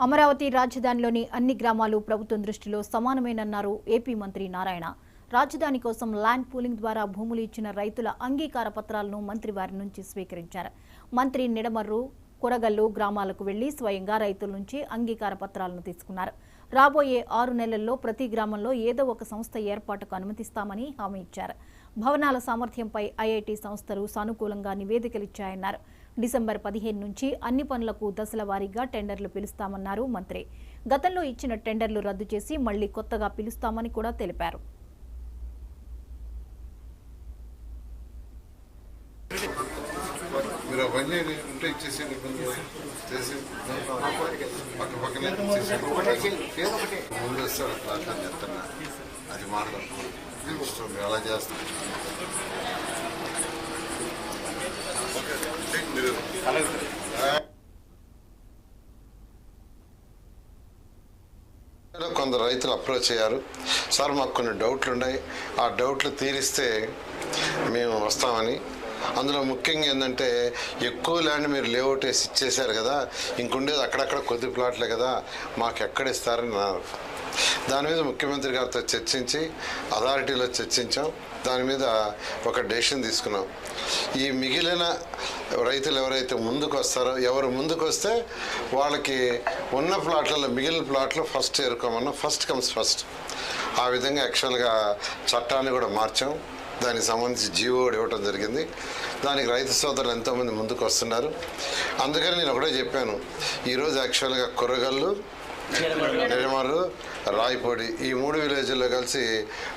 అమరావతి రాజధానిలోని అన్ని గ్రామాలు ప్రభుత్వం దృష్టిలో సమానమేనన్నారు ఏపీ మంత్రి నారాయణ. రాజధాని కోసం ల్యాండ్ పూలింగ్ ద్వారా భూములు ఇచ్చిన రైతుల అంగీకార పత్రాలను మంత్రి వారి నుంచి స్వీకరించారు. మంత్రి నిడమర్రు, కొరగల్లు గ్రామాలకు వెళ్లి స్వయంగా రైతుల నుంచి అంగీకార పత్రాలను తీసుకున్నారు. రాబోయే 6 నెలల్లో ప్రతి గ్రామంలో ఏదో ఒక సంస్థ ఏర్పాటుకు అనుమతిస్తామని హామీ ఇచ్చారు. భవనాల సామర్థ్యంపై ఐఐటీ సంస్థలు సానుకూలంగా నివేదికలిచ్చాయన్నారు. డిసెంబర్ 15 నుంచి అన్ని పనులకు దశల వారీగా టెండర్లు పిలుస్తామన్నారు మంత్రి. గతంలో ఇచ్చిన టెండర్లు రద్దు చేసి మళ్లీ కొత్తగా పిలుస్తామని కూడా తెలిపారు. కొందరు రైతులు అప్రోచ్ అయ్యారు. సార్ మాకు కొన్ని డౌట్లు ఉన్నాయి, ఆ డౌట్లు తీరిస్తే మేము వస్తామని. అందులో ముఖ్యంగా ఏంటంటే ఎక్కువ ల్యాండ్ మీరు లేఅవుట్ వేసి ఇచ్చేశారు కదా, ఇంకుండేది అక్కడక్కడ కొద్ది ప్లాట్లే కదా, మాకు ఎక్కడ ఇస్తారని అన్నారు. దాని మీద ముఖ్యమంత్రి గారితో చర్చించి అథారిటీలో చర్చించాం. దాని మీద ఒక డెసిషన్ తీసుకున్నాం. ఈ మిగిలిన రైతులు ఎవరైతే ముందుకు వస్తారో, ఎవరు ముందుకు వస్తే వాళ్ళకి ఉన్న ప్లాట్లలో మిగిలిన ప్లాట్లు ఫస్ట్ చేరుకోమన్నా, ఫస్ట్ కమ్స్ ఫస్ట్. ఆ విధంగా యాక్చువల్గా చట్టాన్ని కూడా మార్చాం. దానికి సంబంధించి జీవో ఇవ్వటం జరిగింది. దానికి రైతు సోదరులు ఎంతోమంది ముందుకు వస్తున్నారు. అందుకని నేను ఒకటే చెప్పాను, ఈరోజు యాక్చువల్గా కొరగల్లు, నిడమర్రు, రాయపూడి ఈ 3 విలేజ్ల్లో కలిసి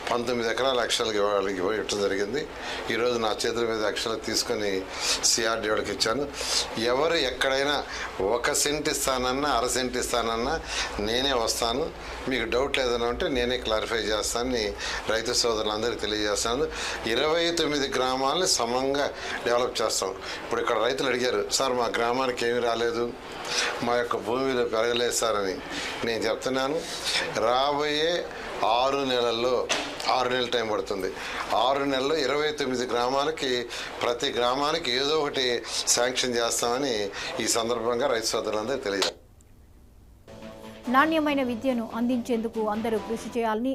19 ఎకరాలు యాక్చువల్గా వాళ్ళకి ఇవ్వటం జరిగింది. ఈరోజు నా చేతుల మీద యాక్చువల్గా తీసుకొని సిఆర్డీ వాళ్ళకి ఇచ్చాను. ఎవరు ఎక్కడైనా 1 సెంట్ ఇస్తానన్నా, 1/2 సెంట్ ఇస్తానన్నా నేనే వస్తాను. మీకు డౌట్ ఏదైనా ఉంటే నేనే క్లారిఫై చేస్తానని రైతు సోదరులందరికీ తెలియజేస్తాను. 29 గ్రామాలని సమంగా డెవలప్ చేస్తాం. ఇప్పుడు ఇక్కడ రైతులు అడిగారు, సార్ మా గ్రామానికి ఏమీ రాలేదు, మా యొక్క భూమిలో పెరగలేదు సార్ అని. నేను చెప్తున్నాను, రాబోయే 6 నెలల్లో, 6 నెలల టైం పడుతుంది, 6 నెలల్లో 29 గ్రామాలకి, ప్రతి గ్రామానికి ఏదో ఒకటి శాంక్షన్ చేస్తామని ఈ సందర్భంగా రైతు సోదరులందరూ తెలియజేస్తారు. నాణ్యమైన విద్యను అందించేందుకు అందరూ కృషి చేయాలని